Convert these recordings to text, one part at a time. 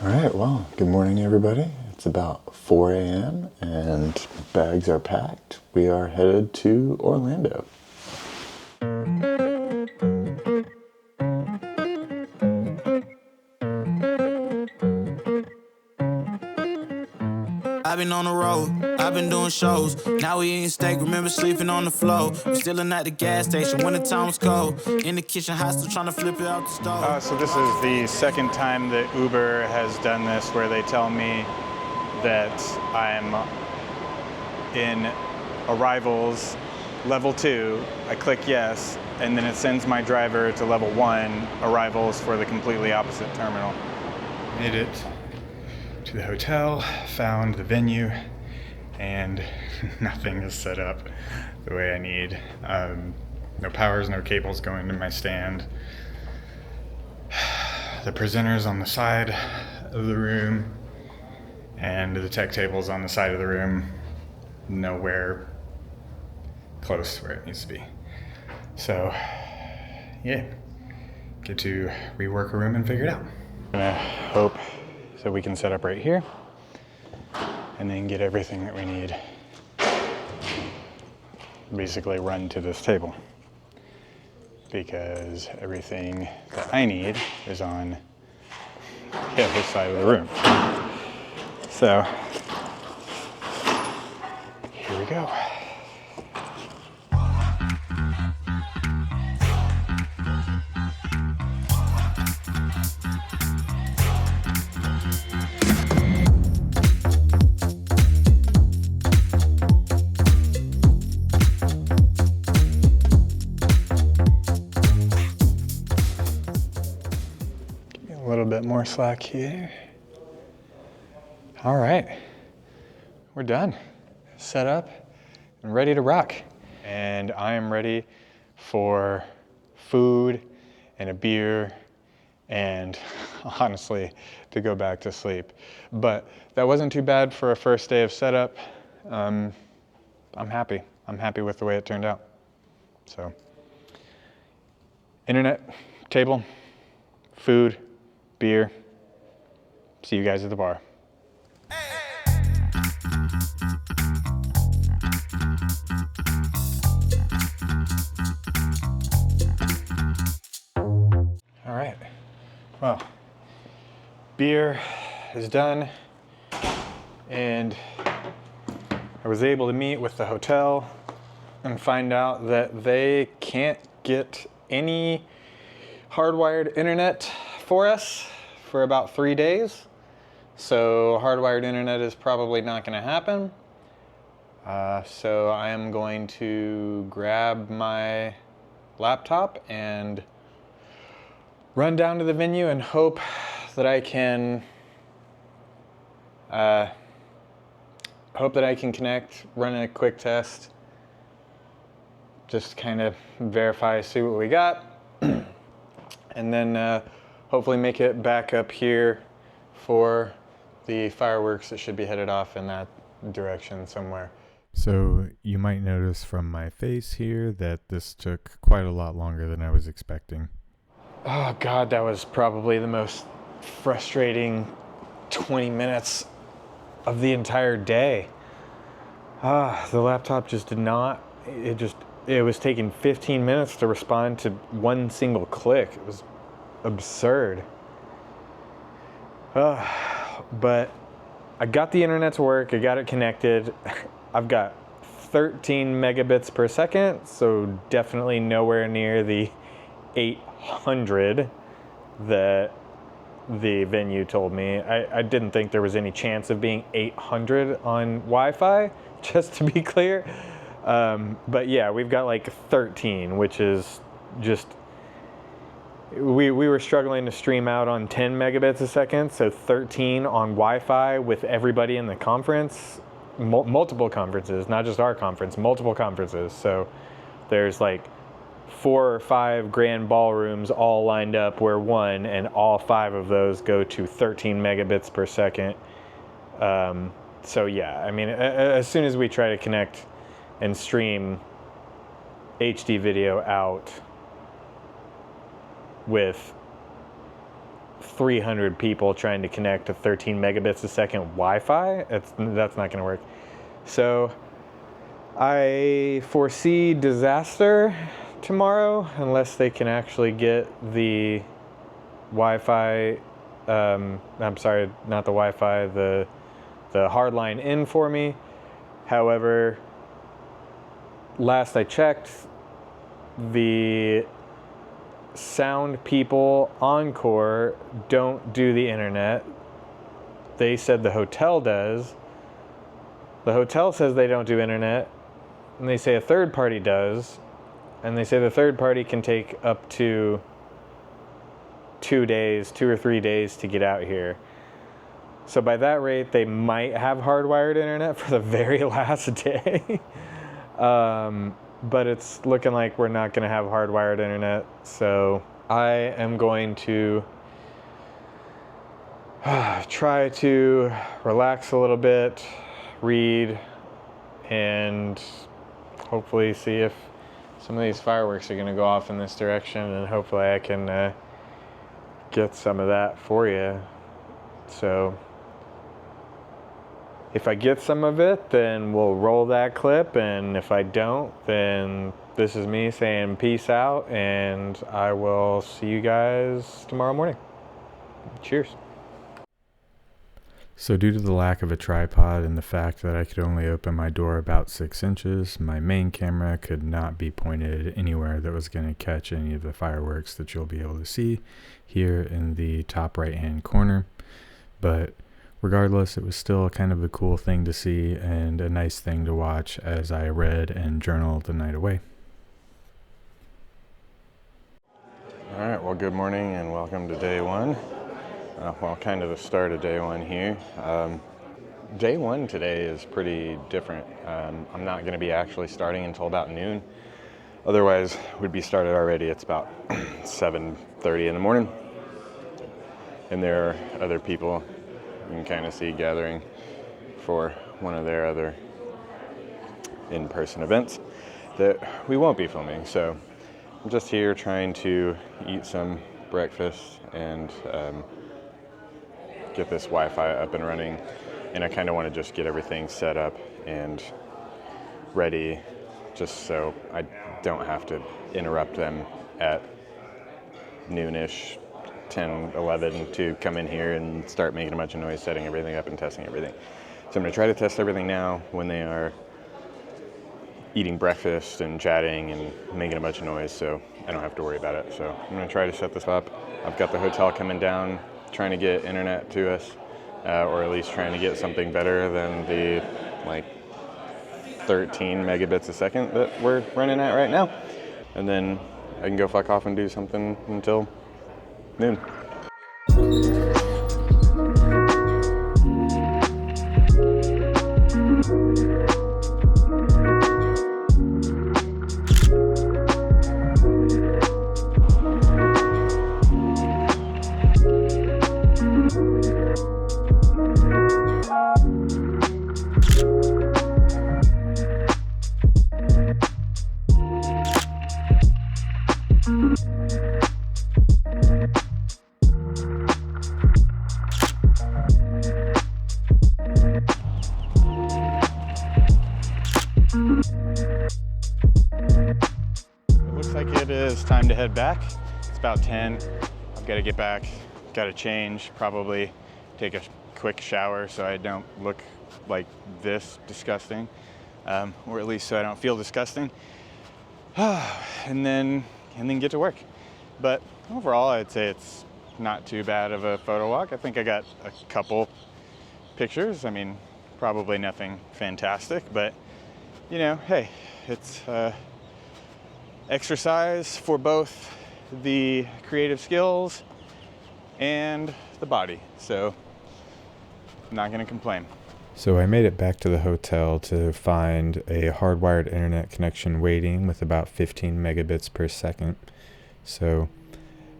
All right, well, good morning, everybody. It's about 4 a.m. and bags are packed. We are headed to Orlando. I've been on the road, I've been doing shows. Now we eating steak, remember sleeping on the floor. We're still at the gas station when the time was cold. In the kitchen, hot still trying to flip it out the stove. So this is the second time that Uber has done this, where they tell me that I'm in arrivals level 2. I click yes, and then it sends my driver to level 1, arrivals for the completely opposite terminal. Made it to the hotel, found the venue, and nothing is set up the way I need. No powers, no cables going to my stand. The presenter's on the side of the room, and the tech table's on the side of the room, nowhere close where it needs to be. So, yeah, get to rework a room and figure it out. I'm gonna hope that we can set up right here, and then get everything that we need basically run to this table, because everything that I need is on the other side of the room. So here we go. A little bit more slack here. All right, we're done. Set up and ready to rock. And I am ready for food and a beer and honestly to go back to sleep. But that wasn't too bad for a first day of setup. I'm happy. I'm happy with the way it turned out. So, internet, table, food, beer. See you guys at the bar. All right, well, beer is done, and I was able to meet with the hotel and find out that they can't get any hardwired internet for us for about 3 days. So hardwired internet is probably not going to happen. So I am going to grab my laptop and run down to the venue and hope that I can connect, run a quick test, just kind of verify, see what we got, and then hopefully make it back up here for the fireworks that should be headed off in that direction somewhere. So you might notice from my face here that this took quite a lot longer than I was expecting. Oh God, that was probably the most frustrating 20 minutes of the entire day. The laptop just did not, it was taking 15 minutes to respond to one single click. It was absurd. But I got the internet to work, I got it connected. I've got 13 megabits per second, so definitely nowhere near the 800 that the venue told me. I didn't think there was any chance of being 800 on Wi-Fi, just to be clear. But yeah, we've got like 13, which is just, we were struggling to stream out on 10 megabits a second, so 13 on Wi-Fi with everybody in the conference, multiple conferences, not just our conference, multiple conferences. So there's like 4 or 5 grand ballrooms all lined up where one, and all 5 of those go to 13 megabits per second. So yeah, I mean, as soon as we try to connect and stream HD video out with 300 people trying to connect to 13 megabits a second Wi-Fi. That's not going to work. So I foresee disaster tomorrow unless they can actually get the Wi-Fi. I'm sorry, not the Wi-Fi. The hardline in for me. However, last I checked, the sound people, Encore, don't do the internet. They said the hotel does. The hotel says they don't do internet, and they say a third party does, and they say the third party can take up to 2 or 3 days to get out here. So by that rate, they might have hardwired internet for the very last day. But it's looking like we're not going to have hardwired internet. So I am going to try to relax a little bit, read, and hopefully see if some of these fireworks are going to go off in this direction, and hopefully I can get some of that for you. So if I get some of it, then we'll roll that clip, and if I don't, then this is me saying peace out, and I will see you guys tomorrow morning. Cheers. So due to the lack of a tripod and the fact that I could only open my door about 6 inches, my main camera could not be pointed anywhere that was going to catch any of the fireworks that you'll be able to see here in the top right hand corner. But regardless, it was still kind of a cool thing to see and a nice thing to watch as I read and journaled the night away. All right, well, good morning and welcome to day one. Well, kind of the start of day one here. Day one today is pretty different. I'm not going to be actually starting until about noon. Otherwise, we'd be started already. It's about 7:30 in the morning. And there are other people you can kind of see gathering for one of their other in-person events that we won't be filming. So I'm just here trying to eat some breakfast and get this Wi-Fi up and running, and I kind of want to just get everything set up and ready just so I don't have to interrupt them at noonish, 10, 11 to come in here and start making a bunch of noise, setting everything up and testing everything. So I'm going to try to test everything now when they are eating breakfast and chatting and making a bunch of noise, so I don't have to worry about it. So I'm going to try to set this up. I've got the hotel coming down, trying to get internet to us, or at least trying to get something better than the 13 megabits a second that we're running at right now. And then I can go fuck off and do something until noon. It is time to head back. It's about 10. I've got to get back, got to change, probably take a quick shower so I don't look like this disgusting, or at least so I don't feel disgusting, and then get to work. But overall, I'd say it's not too bad of a photo walk. I think I got a couple pictures. I mean, probably nothing fantastic, but you know, hey, it's exercise for both the creative skills and the body, so I'm not gonna complain. So I made it back to the hotel to find a hardwired internet connection waiting with about 15 megabits per second. So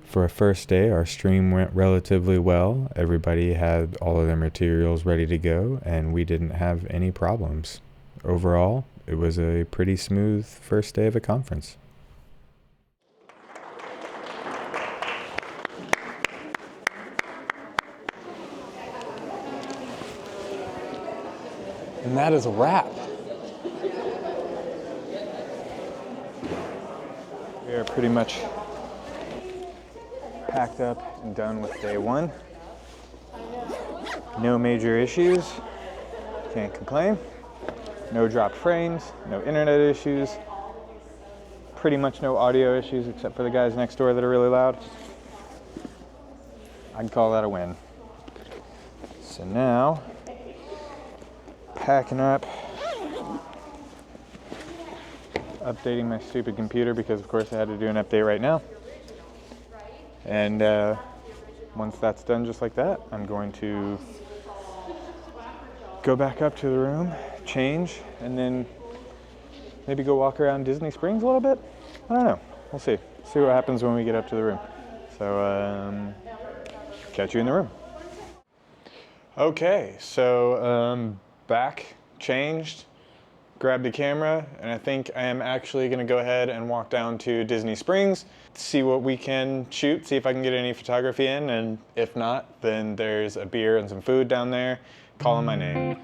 for a first day, our stream went relatively well. Everybody had all of their materials ready to go, and we didn't have any problems. Overall, it was a pretty smooth first day of a conference. And that is a wrap. We are pretty much packed up and done with day one. No major issues, can't complain. No dropped frames, no internet issues, pretty much no audio issues except for the guys next door that are really loud. I'd call that a win. So now, packing up, updating my stupid computer because of course I had to do an update right now. And once that's done just like that, I'm going to go back up to the room, change, and then maybe go walk around Disney Springs a little bit. I don't know. We'll see. See what happens when we get up to the room. So, catch you in the room. Okay, so back, changed, grabbed the camera, and I think I am actually gonna go ahead and walk down to Disney Springs, see what we can shoot, see if I can get any photography in, and if not, then there's a beer and some food down there calling my name.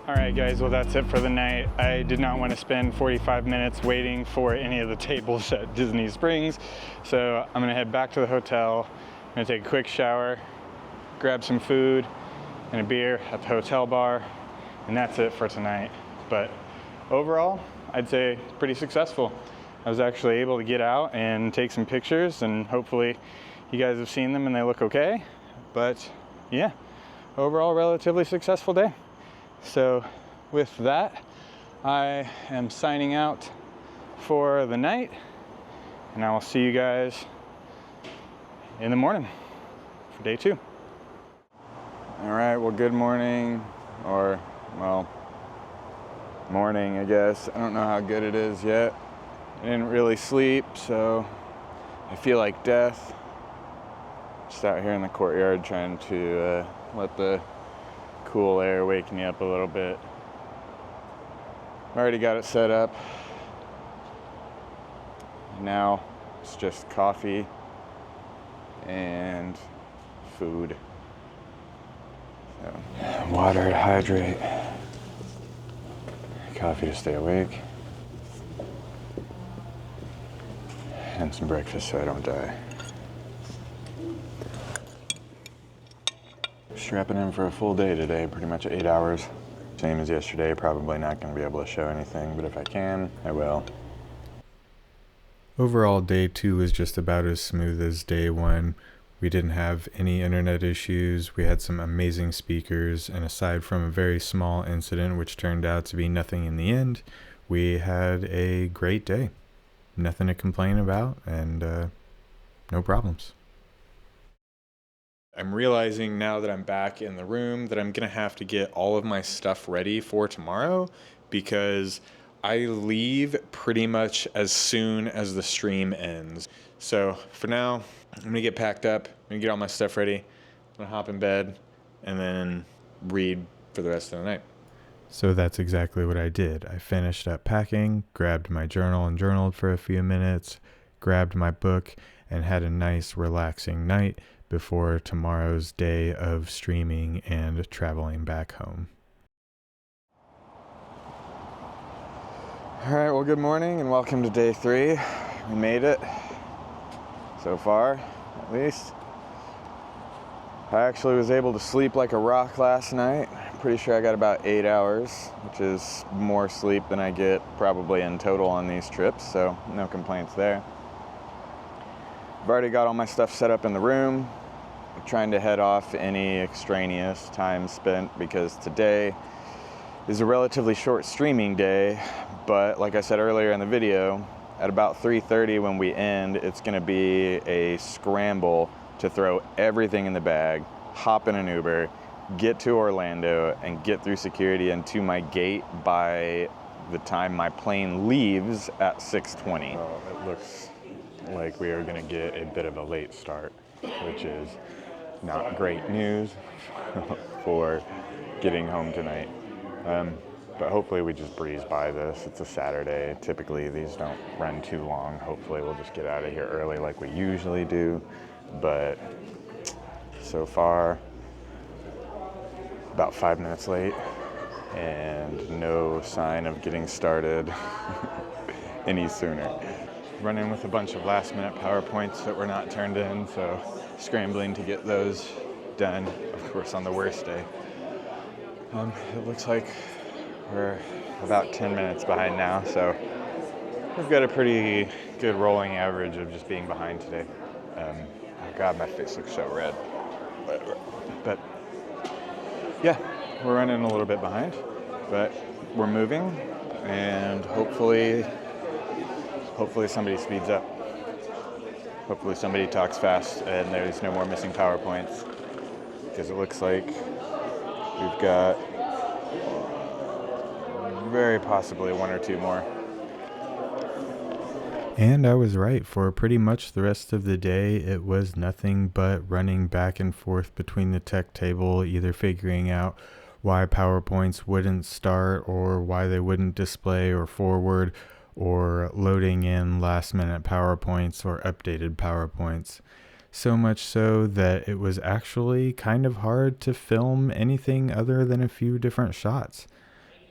Alright guys, well that's it for the night. I did not want to spend 45 minutes waiting for any of the tables at Disney Springs, so I'm going to head back to the hotel. I'm going to take a quick shower, grab some food and a beer at the hotel bar, and that's it for tonight. But overall, I'd say pretty successful. I was actually able to get out and take some pictures, and hopefully you guys have seen them and they look okay. But yeah, overall relatively successful day. So with that, I am signing out for the night, and I will see you guys in the morning for day 2. All right, well, good morning, or, well, morning, I guess. I don't know how good it is yet. I didn't really sleep, so I feel like death. Just out here in the courtyard trying to let the cool air wake me up a little bit. Already got it set up. Now it's just coffee and food. So, water to hydrate, coffee to stay awake, and some breakfast so I don't die. Strapping in for a full day today, pretty much 8 hours. Same as yesterday, probably not going to be able to show anything, but if I can, I will. Overall, day 2 was just about as smooth as day 1. We didn't have any internet issues. We had some amazing speakers, and aside from a very small incident, which turned out to be nothing in the end, we had a great day. Nothing to complain about, and no problems. I'm realizing now that I'm back in the room that I'm gonna have to get all of my stuff ready for tomorrow, because I leave pretty much as soon as the stream ends. So for now, I'm gonna get packed up, I'm gonna get all my stuff ready, I'm gonna hop in bed, and then read for the rest of the night. So that's exactly what I did. I finished up packing, grabbed my journal and journaled for a few minutes, grabbed my book, and had a nice relaxing night before tomorrow's day of streaming and traveling back home. All right, well, good morning and welcome to day 3. We made it so far, at least. I actually was able to sleep like a rock last night. I'm pretty sure I got about 8 hours, which is more sleep than I get probably in total on these trips, so no complaints there. I've already got all my stuff set up in the room. I'm trying to head off any extraneous time spent because today is a relatively short streaming day, but like I said earlier in the video, at about 3:30 when we end, it's gonna be a scramble to throw everything in the bag, hop in an Uber, get to Orlando and get through security and to my gate by the time my plane leaves at 6:20. Well, it looks like we are going to get a bit of a late start, which is not great news for getting home tonight. But hopefully we just breeze by this. It's a Saturday. Typically these don't run too long. Hopefully we'll just get out of here early like we usually do. But so far, about 5 minutes late and no sign of getting started any sooner. Running with a bunch of last minute PowerPoints that were not turned in, so scrambling to get those done, of course, on the worst day. It looks like we're about 10 minutes behind now, so we've got a pretty good rolling average of just being behind today. Oh God, my face looks so red. But yeah, we're running a little bit behind, but we're moving, and hopefully somebody speeds up. Hopefully somebody talks fast and there's no more missing PowerPoints, because it looks like we've got very possibly 1 or 2 more. And I was right. For pretty much the rest of the day, it was nothing but running back and forth between the tech table, either figuring out why PowerPoints wouldn't start or why they wouldn't display or forward, or loading in last minute PowerPoints or updated PowerPoints. So much so that it was actually kind of hard to film anything other than a few different shots.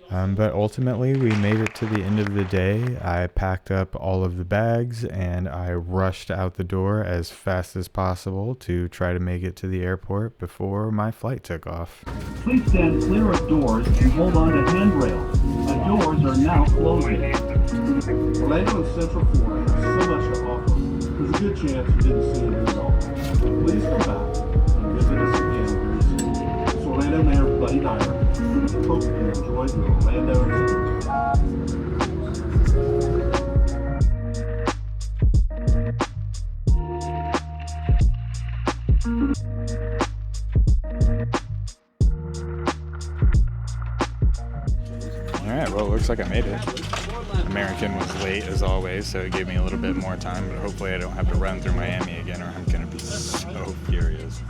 But ultimately we made it to the end of the day. I packed up all of the bags and I rushed out the door as fast as possible to try to make it to the airport before my flight took off. Please stand clear of doors and hold on to handrails. The doors are now closing. Orlando and Central Florida have so much to offer. There's a good chance you didn't see it at all. Please come back and visit us again very soon. It's Orlando Mayor Buddy Dyer. Hope you enjoyed your Orlando experience. All right, well, it looks like I made it. American was late as always, so it gave me a little bit more time, but hopefully I don't have to run through Miami again, or I'm gonna be so furious.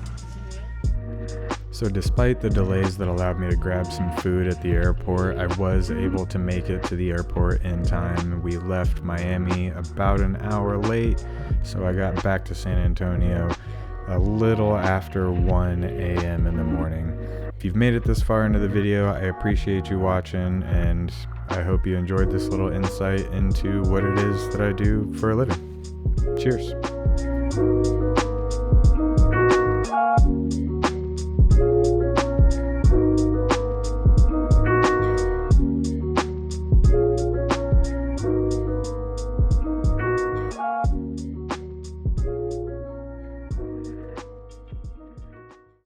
So despite the delays that allowed me to grab some food at the airport, I was able to make it to the airport in time. We left Miami about an hour late, so I got back to San Antonio a little after 1 a.m. in the morning. If you've made it this far into the video, I appreciate you watching, and I hope you enjoyed this little insight into what it is that I do for a living. Cheers.